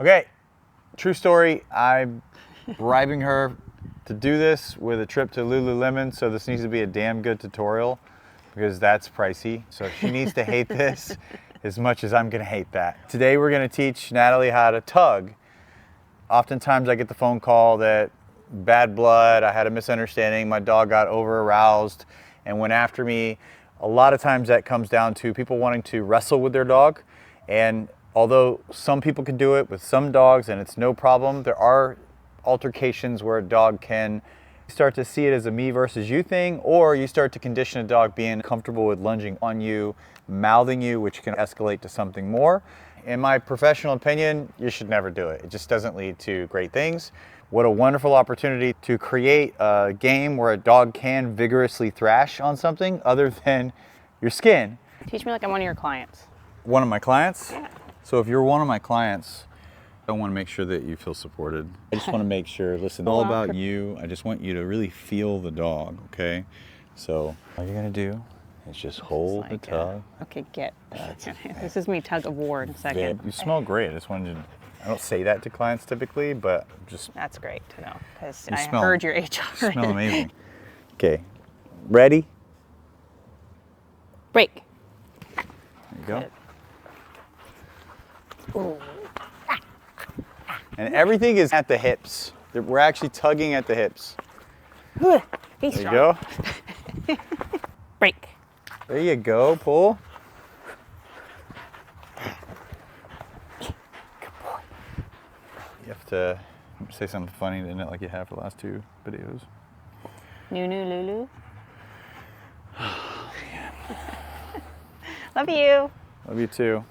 Okay, true story. I'm bribing her to do this with a trip to Lululemon, so this needs to be a damn good tutorial because that's pricey. So she needs to hate this as much as I'm gonna hate that. Today we're gonna teach Natalie how to tug. Oftentimes I get the phone call that bad blood, I had a misunderstanding, my dog got over aroused and went after me. A lot of times that comes down to people wanting to wrestle with their dog, and although some people can do it with some dogs and it's no problem, there are altercations where a dog can start to see it as a me versus you thing, or you start to condition a dog being comfortable with lunging on you, mouthing you, which can escalate to something more. In my professional opinion, you should never do it. It just doesn't lead to great things. What a wonderful opportunity to create a game where a dog can vigorously thrash on something other than your skin. Teach me like I'm one of your clients. One of my clients? Yeah. So if you're one of my clients, I want to make sure that you feel supported. I just want to make sure, listen, all about you. I just want you to really feel the dog, okay? So all you're going to do is just hold the tug. Okay, get. This is me tug of war in a second. You smell great. I just wanted to, I don't say that to clients typically, but just. That's great to know because I smell, heard your HR. You smell amazing. Okay, ready? Break. There you go. Good. Ooh. And everything is at the hips. We're actually tugging at the hips. Be There strong. you go. Break. There you go, pull. Good boy. You have to say something funny in it like you have for the last two videos. Lulu. Love you. Love you too.